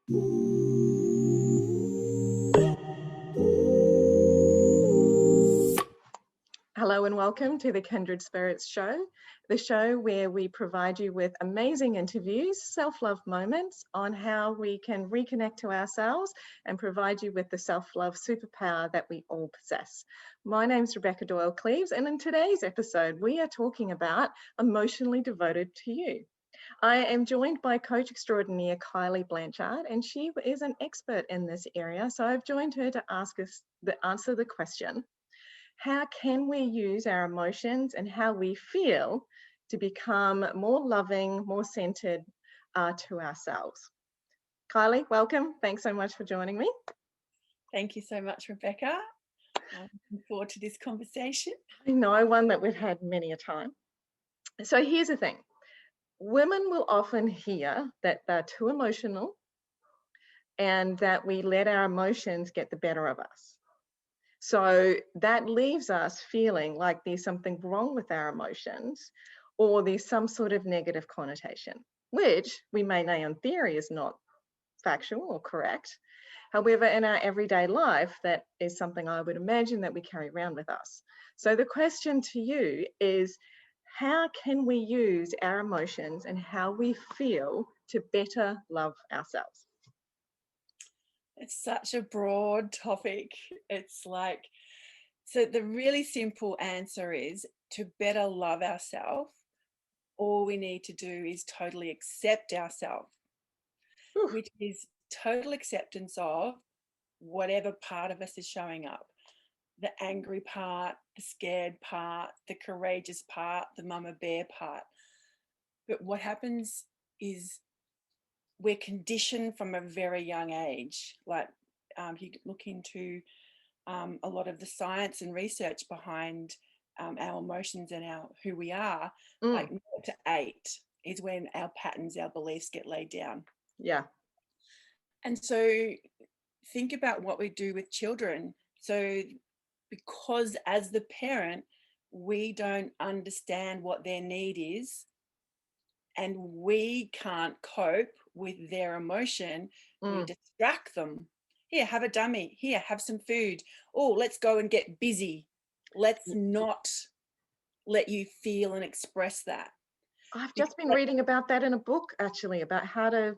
Hello and welcome to the Kindred Spirits Show, the show where we provide you with amazing interviews, self-love moments on how we can reconnect to ourselves and provide you with the self-love superpower that we all possess. My name's Rebecca Doyle-Cleaves, and in today's episode, we are talking about emotionally devoted to you. I am joined by coach extraordinaire Kylie Blanchard, and she is an expert in this area. So I've joined her to answer the question, how can we use our emotions and how we feel to become more loving, more centered to ourselves? Kylie, welcome. Thanks so much for joining me. Thank you so much, Rebecca. I'm looking forward to this conversation. I know, one that we've had many a time. So here's the thing. Women will often hear that they're too emotional and that we let our emotions get the better of us. So that leaves us feeling like there's something wrong with our emotions or there's some sort of negative connotation, which we may know in theory is not factual or correct. However, in our everyday life, that is something I would imagine that we carry around with us. So the question to you is, how can we use our emotions and how we feel to better love ourselves? It's such a broad topic. It's like, so the really simple answer is to better love ourselves, all we need to do is totally accept ourselves, which is total acceptance of whatever part of us is showing up. The angry part, the scared part, the courageous part, the mama bear part. But what happens is we're conditioned from a very young age. Like you look into a lot of the science and research behind our emotions and our who we are, like 0 to 8 is when our patterns, our beliefs get laid down. Yeah. And so think about what we do with children. So because as the parent, we don't understand what their need is, and we can't cope with their emotion, we distract them. Here, have a dummy. Here, have some food. Oh, let's go and get busy. Let's not let you feel and express that. I've just been reading about that in a book, actually, about how to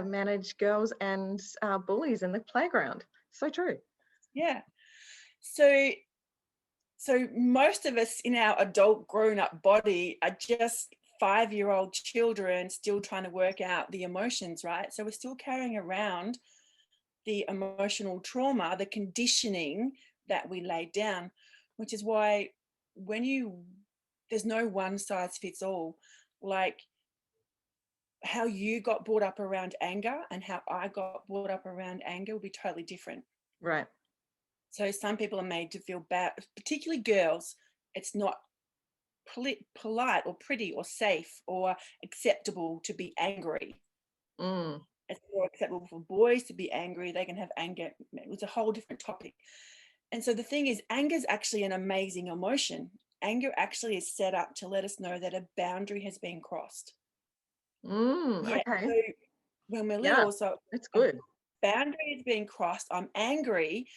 manage girls and bullies in the playground. So true. Yeah. So most of us in our adult grown-up body are just 5-year-old children still trying to work out the emotions, right? So we're still carrying around the emotional trauma, the conditioning that we laid down, which is why there's no one size fits all. Like how you got brought up around anger and how I got brought up around anger will be totally different. Right. So some people are made to feel bad, particularly girls. It's not polite or pretty or safe or acceptable to be angry. It's more acceptable for boys to be angry. They can have anger. It's a whole different topic. And so the thing is, anger is actually an amazing emotion. Anger actually is set up to let us know that a boundary has been crossed. Okay. So when we're little, so it's good. Boundary is being crossed. I'm angry,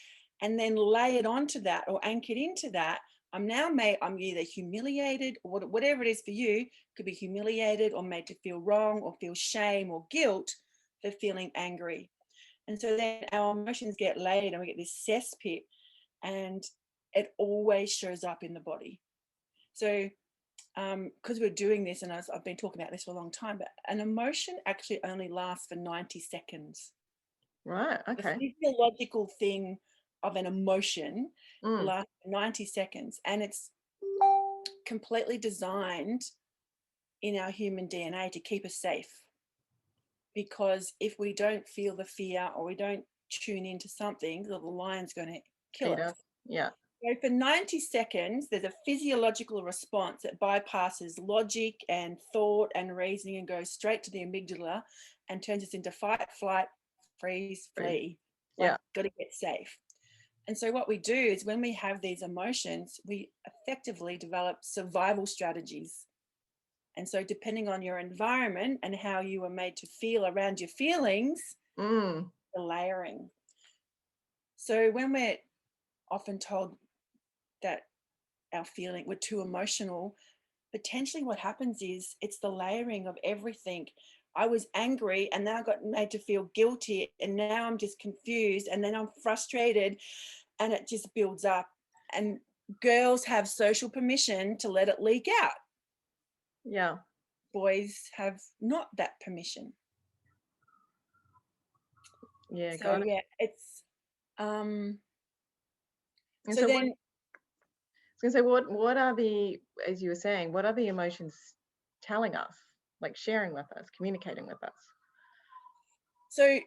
and then layered onto that or anchored into that, I'm either humiliated or whatever it is for you, could be humiliated or made to feel wrong or feel shame or guilt for feeling angry. And so then our emotions get laid and we get this cesspit, and it always shows up in the body. So because we're doing this, and I've been talking about this for a long time, but an emotion actually only lasts for 90 seconds. Right. Okay. The physiological thing of an emotion lasts 90 seconds, and it's completely designed in our human DNA to keep us safe. Because if we don't feel the fear or we don't tune into something, the lion's going to kill us. Yeah. So for 90 seconds, there's a physiological response that bypasses logic and thought and reasoning and goes straight to the amygdala and turns us into fight, flight, freeze, flee. Got to get safe. And so what we do is when we have these emotions, we effectively develop survival strategies. And so depending on your environment and how you were made to feel around your feelings, Mm. the layering. So when we're often told that we're too emotional, potentially what happens is it's the layering of everything. I was angry and then I got made to feel guilty, and now I'm just confused, and then I'm frustrated, and it just builds up. And girls have social permission to let it leak out. Yeah. Boys have not that permission. Yeah, So got it. yeah, it's And so so what, then I was gonna say, what are the, as you were saying, what are the emotions telling us, like sharing with us, communicating with us? so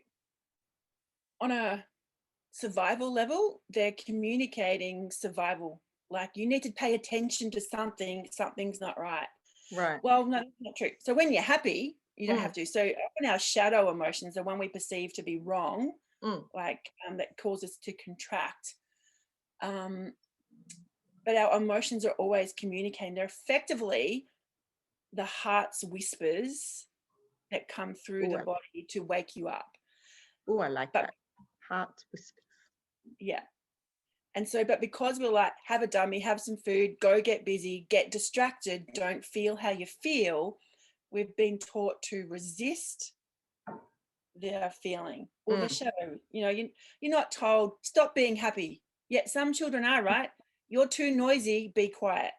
on a survival level, they're communicating survival. Like, you need to pay attention to something, something's not right. Right. Well, no, that's not true. So when you're happy, you don't have Mm. to. So often our shadow emotions, the one we perceive to be wrong, Mm. like that cause us to contract. But our emotions are always communicating. They're effectively the heart's whispers that come through Oh, the body to wake you up. I like But that. Heart whispers. yeah. And so, but because we're like, have a dummy, have some food, go get busy, get distracted, don't feel how you feel, we've been taught to resist their feeling or the Mm. shadow. You're not told, stop being happy. Yet some children are, right? You're too noisy, be quiet.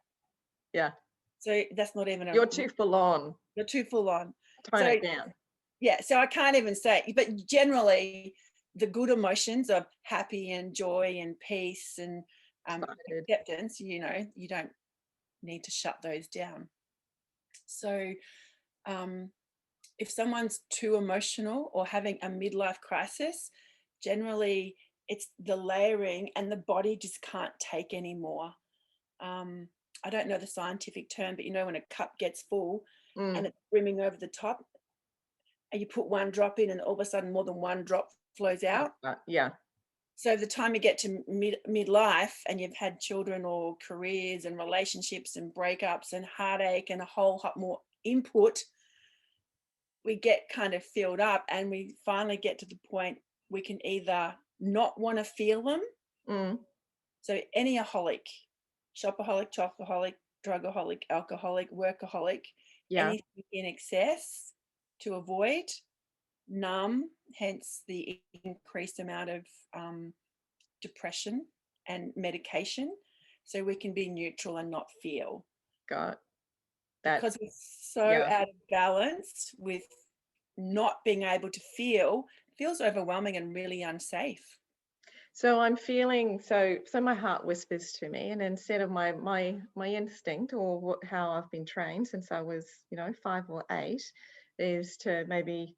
Yeah. So that's not even You're too full on. you're too full on. Tone So it down. yeah, so I can't even say, but generally the good emotions of happy and joy and peace and Excited. acceptance, you don't need to shut those down. So if someone's too emotional or having a midlife crisis, generally it's the layering and the body just can't take anymore. I don't know the scientific term, but when a cup gets full and Mm. it's brimming over the top, and you put one drop in and all of a sudden more than one drop flows out. Yeah. So the time you get to midlife and you've had children or careers and relationships and breakups and heartache and a whole lot more input, we get kind of filled up, and we finally get to the point we can either not want to feel them. Mm. So any aholic, shopaholic, chocoholic, drugaholic, alcoholic, workaholic, Yeah. anything in excess to avoid, numb, hence the increased amount of depression and medication, so we can be neutral and not feel. Got that. Because we're so Yeah. out of balance with not being able to feel, feels overwhelming and really unsafe. So I'm feeling, so my heart whispers to me, and instead of my instinct, or how I've been trained since I was 5 or 8, is to maybe,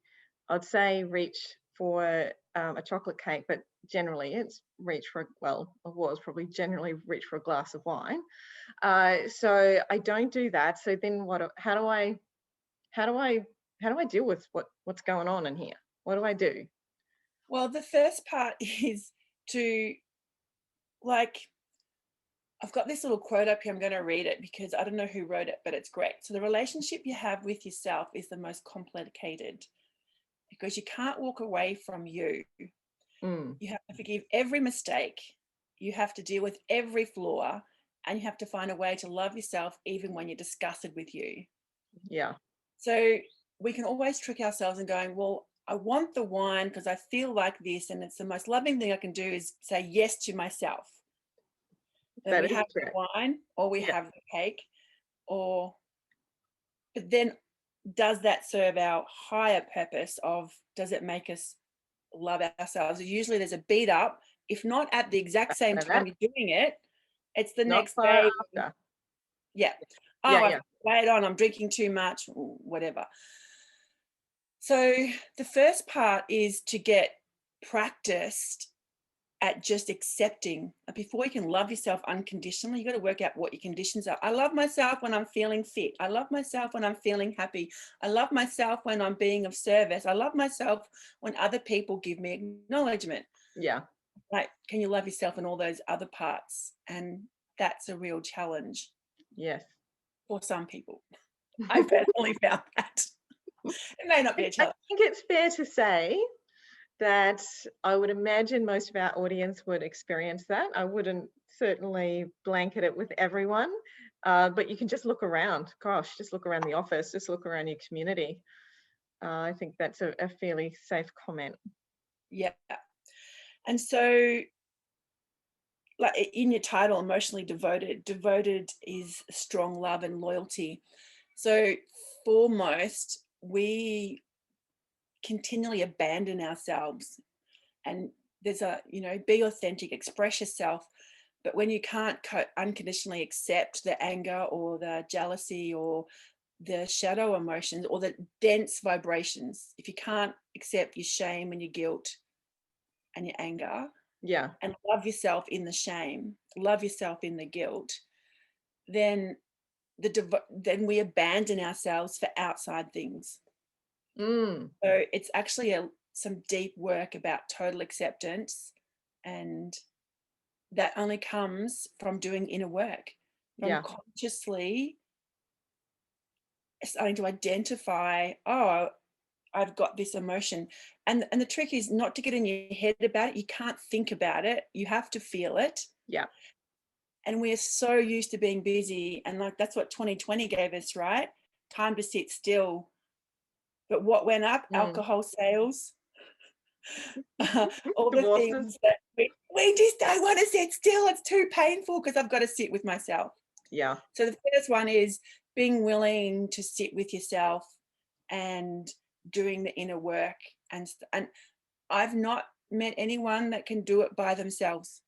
I'd say, reach for a chocolate cake, but generally it's reach for, well, I was probably generally reach for a glass of wine. So I don't do that. So then what? How do I how do I deal with what's going on in here? What do I do? Well, the first part is to, like, I've got this little quote up here. I'm going to read it because I don't know who wrote it, but it's great. So the relationship you have with yourself is the most complicated, because you can't walk away from you. Mm. You have to forgive every mistake. You have to deal with every flaw, and you have to find a way to love yourself even when you're disgusted with you. Yeah. So we can always trick ourselves and going, well, I want the wine because I feel like this, and it's the most loving thing I can do is say yes to myself. Then That we is have the correct. wine, or we Yeah. have the cake, but then does that serve our higher purpose of, does it make us love ourselves? Usually there's a beat up, if not at the exact same After that, time you're doing it, it's the not next far day. after. Yeah. Yeah, Oh, I've yeah. played on, I'm drinking too much, whatever. So the first part is to get practiced at just accepting. Before you can love yourself unconditionally, you got to work out what your conditions are. I love myself when I'm feeling fit. I love myself when I'm feeling happy. I love myself when I'm being of service. I love myself when other people give me acknowledgement. Yeah. Like, can you love yourself in all those other parts? And that's a real challenge Yes. for some people. I personally found that. It may not be a I challenge. think it's fair to say that I would imagine most of our audience would experience that. I wouldn't certainly blanket it with everyone, but you can just look around. Gosh, just look around the office, just look around your community. I think that's a fairly safe comment. Yeah. And so, like in your title, emotionally devoted, devoted is strong love and loyalty. So foremost, we continually abandon ourselves, and there's a, be authentic, express yourself. But when you can't unconditionally accept the anger or the jealousy or the shadow emotions or the dense vibrations, if you can't accept your shame and your guilt and your anger, Yeah, and love yourself in the shame, love yourself in the guilt, then then we abandon ourselves for outside things. mm, So it's actually some deep work about total acceptance, and that only comes from doing inner work, from yeah, consciously starting to identify, oh, I've got this emotion. And the trick is not to get in your head about it. You can't think about it. You have to feel it. yeah, And we're so used to being busy, and like that's what 2020 gave us, right? Time to sit still. But what went up? mm. Alcohol sales, all the Divorces. things that we just don't want to sit still. It's too painful because I've got to sit with myself. Yeah, So the first one is being willing to sit with yourself and doing the inner work. And I've not met anyone that can do it by themselves.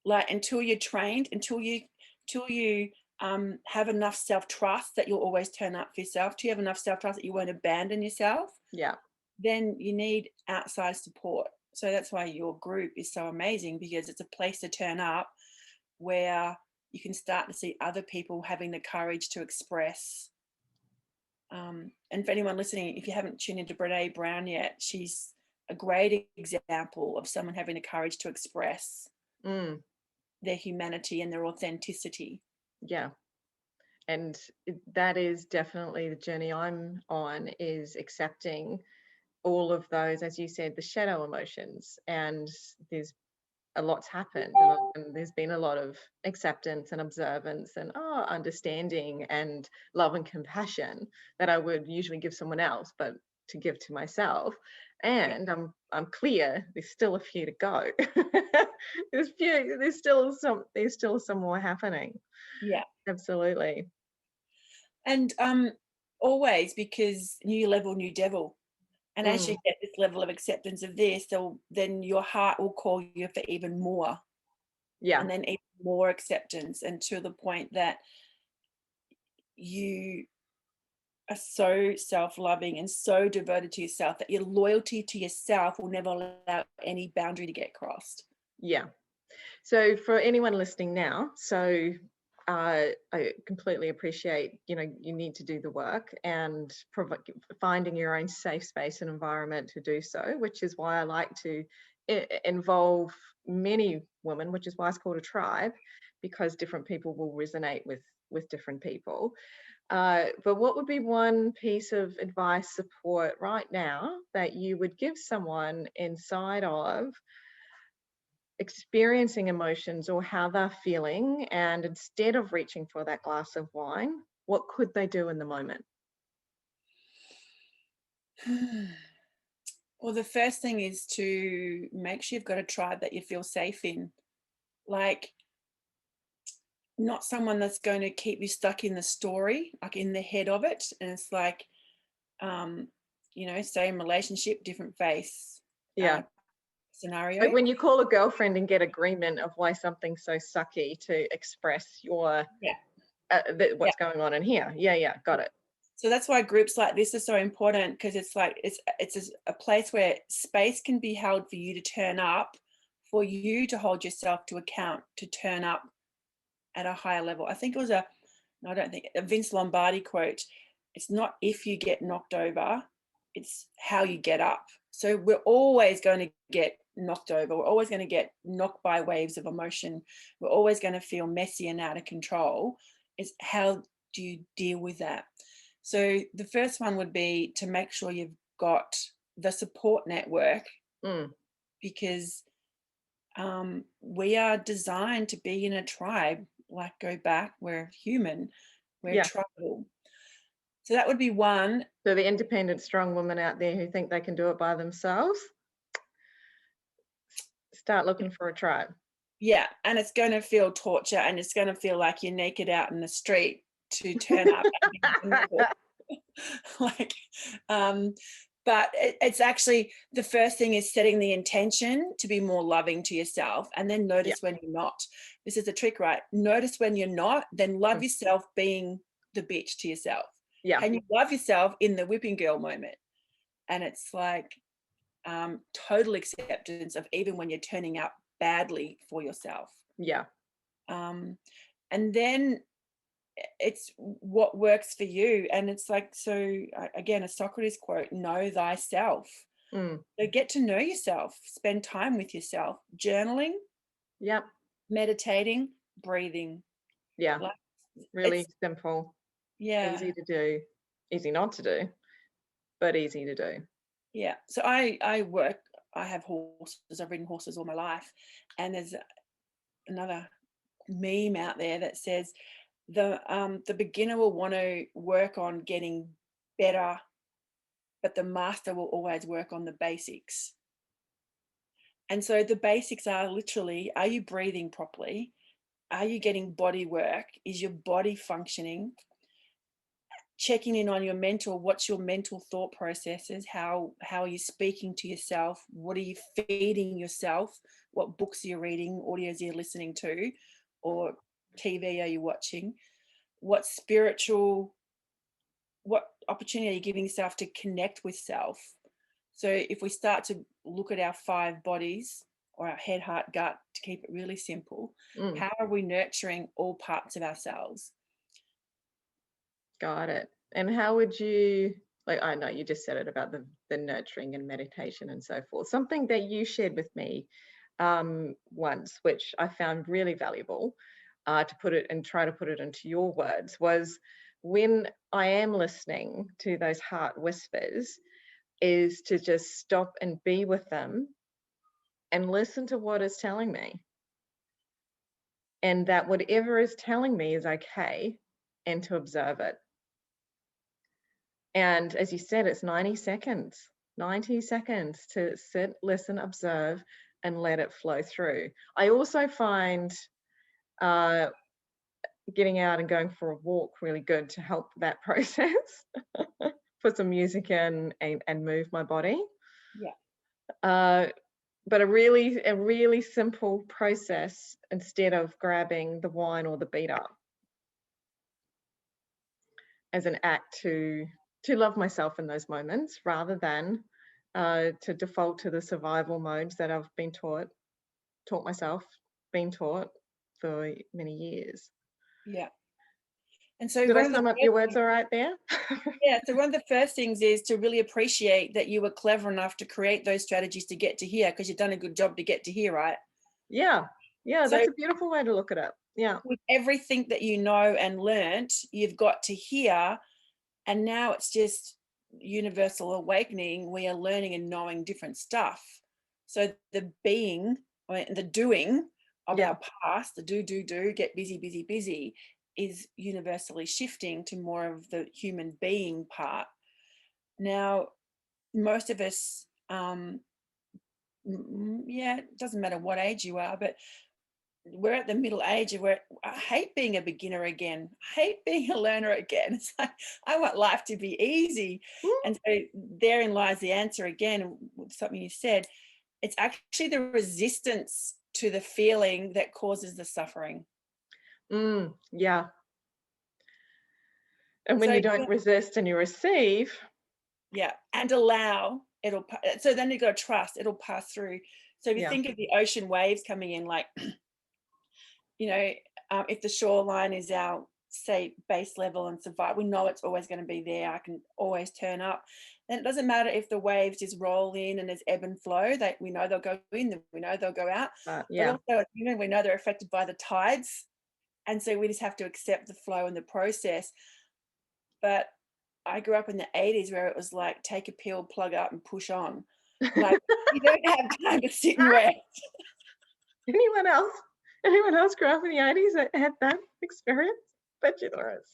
Like until you're trained, until you have enough self-trust that you'll always turn up for yourself, till you have enough self-trust that you won't abandon yourself, yeah, then you need outside support. So that's why your group is so amazing, because it's a place to turn up where you can start to see other people having the courage to express. And for anyone listening, if you haven't tuned into Brene Brown yet, she's a great example of someone having the courage to express mm, their humanity and their authenticity. yeah. And that is definitely the journey I'm on, is accepting all of those, as you said, the shadow emotions. And there's a lot's happened, and there's been a lot of acceptance and observance and understanding and love and compassion that I would usually give someone else, but to give to myself. Yeah. And I'm clear there's still a few to go. There's still some more happening. Yeah. Absolutely. And always, because new level, new devil. And as you Mm, get this level of acceptance of this, then your heart will call you for even more, yeah. and then even more acceptance, and to the point that you are so self-loving and so devoted to yourself that your loyalty to yourself will never allow any boundary to get crossed. Yeah. So for anyone listening now, I completely appreciate, you need to do the work and finding your own safe space and environment to do so, which is why I like to involve many women, which is why it's called a tribe, because different people will resonate with different people. But what would be one piece of advice, support right now that you would give someone inside of experiencing emotions or how they're feeling, and instead of reaching for that glass of wine, what could they do in the moment? Well, the first thing is to make sure you've got a tribe that you feel safe in. Like, not someone that's going to keep you stuck in the story, like in the head of it. And it's like, um, same relationship, different face Yeah, like scenario. when you call a girlfriend and get agreement of why something's so sucky to express your Yeah. Yeah. what's going on in here. Yeah, got it. So that's why groups like this are so important, because it's like it's a place where space can be held for you to turn up, for you to hold yourself to account, to turn up at a higher level. I think it was I don't think, a Vince Lombardi quote. It's not if you get knocked over, it's how you get up. So we're always going to get knocked over. We're always going to get knocked by waves of emotion. We're always going to feel messy and out of control. It's how do you deal with that? So the first one would be to make sure you've got the support network, Mm. because we are designed to be in a tribe. Like, go back, we're human, we're Yeah. tribal. So that would be one. So the independent, strong women out there who think they can do it by themselves, start looking for a tribe. Yeah, and it's going to feel torture, and it's going to feel like you're naked out in the street to turn up and be vulnerable. Like, um, but it's actually, the first thing is setting the intention to be more loving to yourself, and then Yeah. notice when you're not. This is the trick, right? Notice when you're not, then love Mm. yourself being the bitch to yourself. Yeah. Can you love yourself in the whipping girl moment? And it's like, total acceptance of even when you're turning out badly for yourself. Yeah. Um, and then it's what works for you. And it's like, so again, a Socrates quote, know thyself. Mm. So get to know yourself, spend time with yourself, journaling, Yep. meditating, breathing. Yeah. Like, Really it's, simple, yeah, easy to do, easy not to do, but easy to do. yeah. So I have horses, I've ridden horses all my life. And there's another meme out there that says the beginner will want to work on getting better, but the master will always work on the basics. And so the basics are literally, are you breathing properly? Are you getting body work? Is your body functioning? Checking in on your mental, what's your mental thought processes? How are you speaking to yourself? What are you feeding yourself? What books are you reading? Audios are you listening to? Or TV are you watching? What spiritual, what opportunity are you giving yourself to connect with self? So if we start to look at our 5 bodies, or our head, heart, gut, to keep it really simple, Mm. how are we nurturing all parts of ourselves? Got it. And how would you, like, I know you just said it about the nurturing and meditation and so forth. Something that you shared with me once, which I found really valuable, to put it and try to put it into your words, was when I am listening to those heart whispers, is to just stop and be with them and listen to what it's telling me. And that whatever is telling me is okay, and to observe it. And as you said, it's 90 seconds to sit, listen, observe, and let it flow through. I also find uh, getting out and going for a walk really good to help that process. Put some music in and move my body. Yeah. Uh, but a really simple process instead of grabbing the wine or the beat up as an act to love myself in those moments rather than to default to the survival modes that I've been taught myself, been taught for many years. Yeah. And so Did I one of the sum up your first words things, all right there? yeah, so one of the first things is to really appreciate that you were clever enough to create those strategies to get to here, because you've done a good job to get to here, right? Yeah, yeah, So that's a beautiful way to look at it. Yeah, with everything that you know and learnt, you've got to here, and now it's just universal awakening. We are learning and knowing different stuff. So the being, I mean, the doing of yeah, our past, the do, get busy, busy, busy, is universally shifting to more of the human being part. Now, most of us, yeah, it doesn't matter what age you are, but we're at the middle age where I hate being a beginner again. I hate being a learner again. It's like, I want life to be easy. And so therein lies the answer again, with something you said. It's actually the resistance to the feeling that causes the suffering. yeah. And when So you don't resist and you receive, yeah, and allow, so then you got to trust it'll pass through. So if you yeah, think of the ocean waves coming in, like, you know, if the shoreline is our, say, base level and survive, we know it's always going to be there. I can always turn up. Then it doesn't matter if the waves just roll in and there's ebb and flow. We know they'll go in, we know they'll go out. But yeah, also, we know they're affected by the tides, and so we just have to accept the flow and the process. But I grew up in the 80s where it was like, take a pill, plug up and push on. Like, you don't have time to sit and rest. Anyone else? Anyone else grew up in the 80s that had that experience? Bet you there is.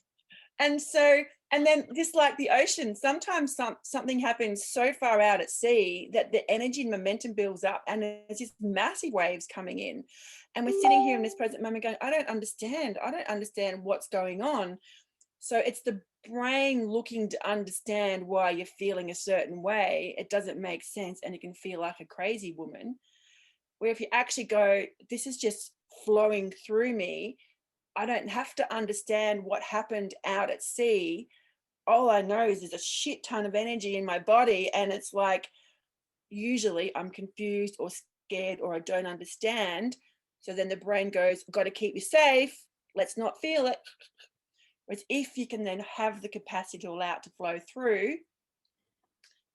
And so, and then just like the ocean, sometimes something happens so far out at sea that the energy and momentum builds up and there's just massive waves coming in. And we're sitting here in this present moment going, I don't understand what's going on. So it's the brain looking to understand why you're feeling a certain way. It doesn't make sense and you can feel like a crazy woman. Where if you actually go, this is just flowing through me, I don't have to understand what happened out at sea. All I know is there's a shit ton of energy in my body. And it's like, usually I'm confused or scared or I don't understand. So then the brain goes, got to keep you safe. Let's not feel it. Whereas if you can then have the capacity to allow it to flow through,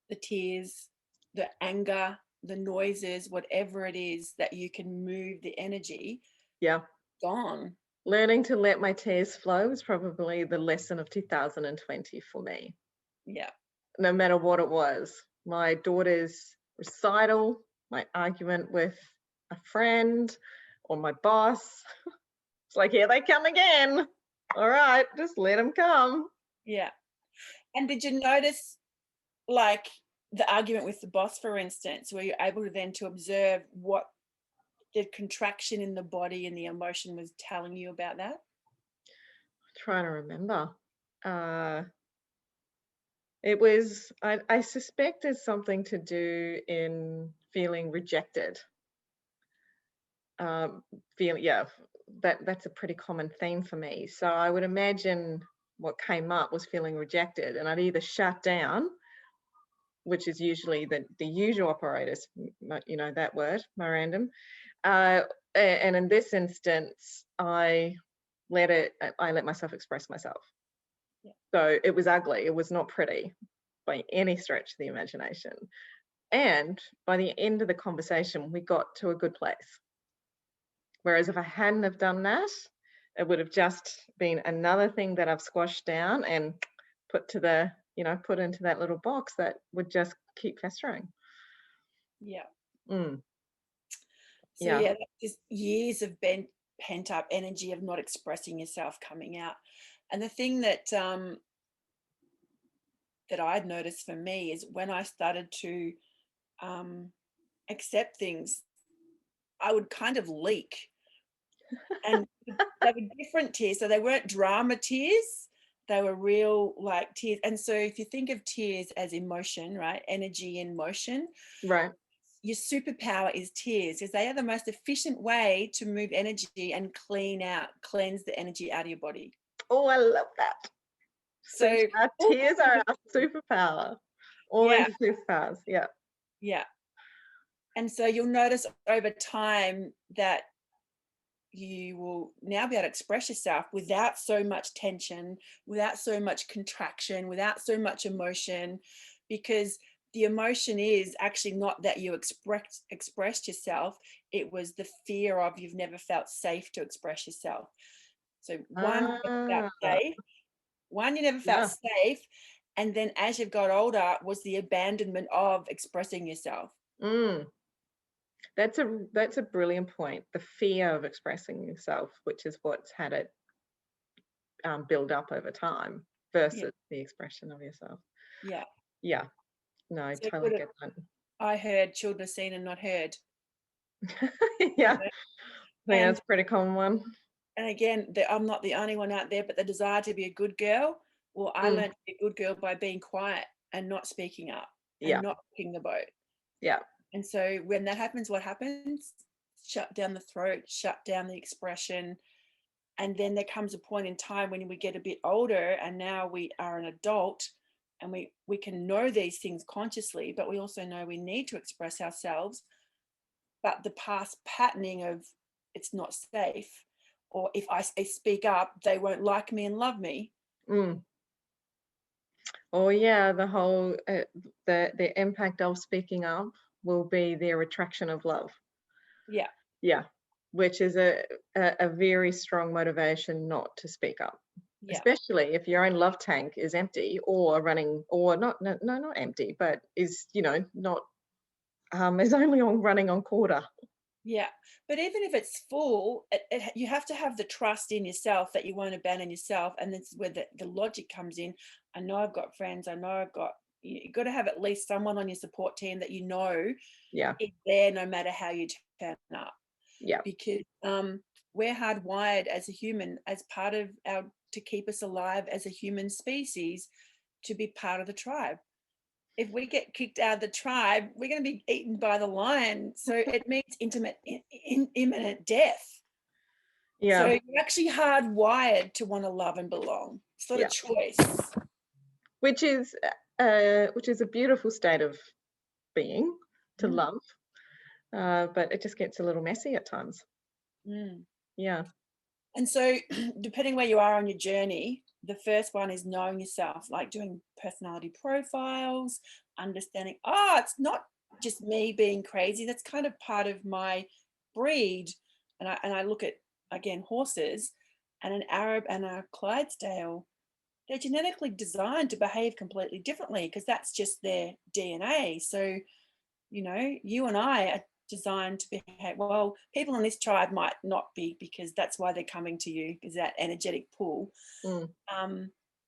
the tears, the anger, the noises, whatever it is that you can move the energy, Yeah. gone. Learning to let my tears flow was probably the lesson of 2020 for me. Yeah. No matter what it was. My daughter's recital, my argument with a friend or my boss. It's like, here they come again. All right, just let them come. Yeah. And did you notice, like, the argument with the boss, for instance, where you're able to then to observe what the contraction in the body and the emotion was telling you about that? I'm trying to remember. It was, I suspect it's something to do in feeling rejected. That's a pretty common theme for me. So I would imagine what came up was feeling rejected, and I'd either shut down, which is usually the usual operators, that word, memorandum. And in this instance, I let myself express myself. Yeah. So it was ugly. It was not pretty by any stretch of the imagination. And by the end of the conversation, we got to a good place. Whereas if I hadn't have done that, it would have just been another thing that I've squashed down and put into that little box that would just keep festering. Yeah. Mm. So yeah, that's just years of pent up energy of not expressing yourself coming out. And the thing that that I'd noticed for me is when I started to accept things, I would kind of leak. And they were different tears. So they weren't drama tears. They were real like tears. And so if you think of tears as emotion, right? Energy in motion. Right. Your superpower is tears because they are the most efficient way to move energy and cleanse the energy out of your body. Oh, I love that. So our tears are our superpower. Always superpowers. Yeah. Yeah. And so you'll notice over time that you will now be able to express yourself without so much tension, without so much contraction, without so much emotion, because the emotion is actually not that you expressed yourself. It was the fear of you've never felt safe to express yourself. So one, you never felt safe. One, you never felt safe. And then as you've got older was the abandonment of expressing yourself. Mm. That's a brilliant point. The fear of expressing yourself, which is what's had it build up over time versus the expression of yourself. Yeah. Yeah. No, I So totally get that. I heard children are seen and not heard. Yeah. I think that's a pretty common one. And again, I'm not the only one out there, but the desire to be a good girl. Well, I learned to be a good girl by being quiet and not speaking up and not rocking the boat. Yeah. And so when that happens, what happens? Shut down the throat, shut down the expression. And then there comes a point in time when we get a bit older and now we are an adult and we can know these things consciously, but we also know we need to express ourselves. But the past patterning of it's not safe, or if I speak up, they won't like me and love me. Oh yeah, the whole the impact of speaking up will be their attraction of love. Yeah, which is a very strong motivation not to speak up. Yeah. especially if your own love tank is empty or running, or not empty, but is, not, is only running on quarter. Yeah. But even if it's full, you have to have the trust in yourself that you won't abandon yourself. And that's where the logic comes in. I know I've got friends. I know you've got to have at least someone on your support team that Yeah. is there no matter how you turn up. Yeah. Because we're hardwired as a human, as part of to keep us alive as a human species, to be part of the tribe. If we get kicked out of the tribe, we're going to be eaten by the lion. So it means imminent death. So Yeah. you're actually hardwired to want to love and belong. It's not a Yeah. choice. Which is a beautiful state of being, to Mm. love, but it just gets a little messy at times. Mm. Yeah. And so depending where you are on your journey, the first one is knowing yourself, like doing personality profiles, understanding, it's not just me being crazy. That's kind of part of my breed. And I look at, again, horses, and an Arab and a Clydesdale, they're genetically designed to behave completely differently because that's just their DNA. So, you and I are designed to behave well. People in this tribe might not be, because that's why they're coming to you, is that energetic pull. Mm.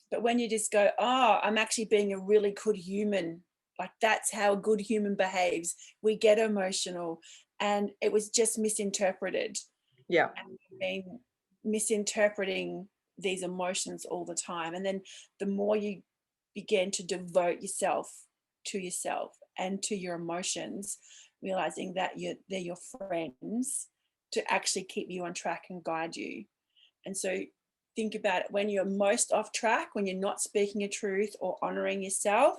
But when you just go, I'm actually being a really good human, like that's how a good human behaves. We get emotional, and it was just misinterpreted. Yeah. And we've been misinterpreting these emotions all the time. And then the more you begin to devote yourself to yourself and to your emotions, realizing that they're your friends to actually keep you on track and guide you. And so think about it, when you're most off track, when you're not speaking a truth or honoring yourself,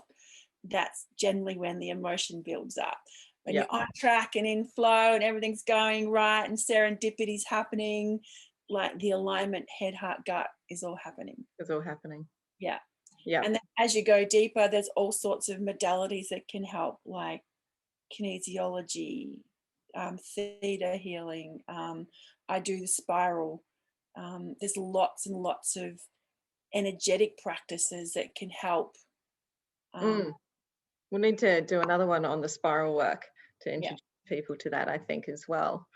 that's generally when the emotion builds up. When Yeah. you're on track and in flow and everything's going right and serendipity's happening, like the alignment, head, heart, gut is all happening. It's all happening. Yeah. Yeah. And then as you go deeper, there's all sorts of modalities that can help, like kinesiology, theta healing. I do the spiral. There's lots and lots of energetic practices that can help. We'll need to do another one on the spiral work to Yeah. introduce people to that, I think, as well.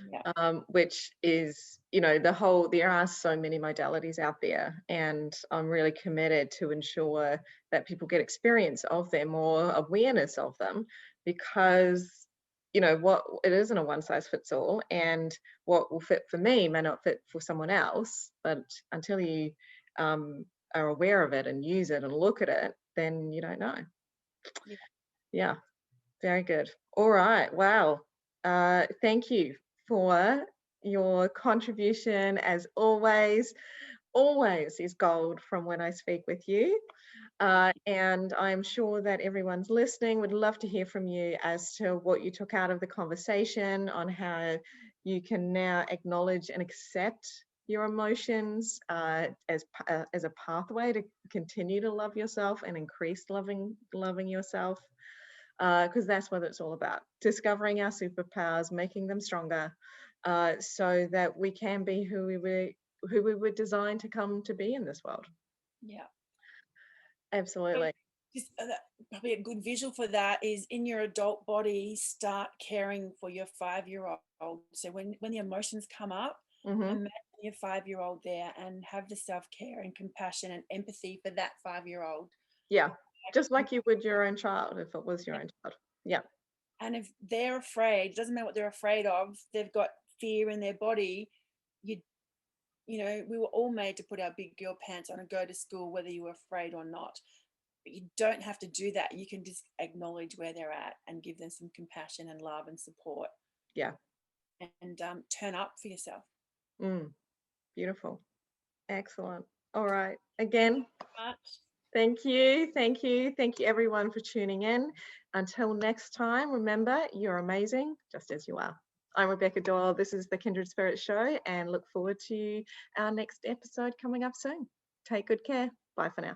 Yeah. Which is, there are so many modalities out there, and I'm really committed to ensure that people get experience of them or awareness of them, because, what it isn't a one size fits all, and what will fit for me may not fit for someone else. But until you are aware of it and use it and look at it, then you don't know. Yeah. Yeah. Very good. All right. Wow. Thank you for your contribution, as always. Always is gold from when I speak with you. And I'm sure that everyone's listening would love to hear from you as to what you took out of the conversation, on how you can now acknowledge and accept your emotions as a pathway to continue to love yourself and increase loving yourself. Because that's what it's all about: discovering our superpowers, making them stronger, so that we can be who we were designed to come to be in this world. Yeah. Absolutely. Just, probably a good visual for that is, in your adult body, start caring for your 5-year-old. So when the emotions come up, imagine your 5-year-old there and have the self-care and compassion and empathy for that 5-year-old. Yeah, just like you would your own child if it was your own child. Yeah. And if they're afraid, it doesn't matter what they're afraid of, they've got fear in their body, we were all made to put our big girl pants on and go to school, whether you were afraid or not. But you don't have to do that. You can just acknowledge where they're at and give them some compassion and love and support. Yeah. And turn up for yourself. Beautiful. Excellent. All right. Again, Much. thank you. Thank you. Thank you, everyone, for tuning in. Until next time, remember, you're amazing just as you are. I'm Rebecca Doyle. This is the Kindred Spirit Show, and look forward to our next episode coming up soon. Take good care. Bye for now.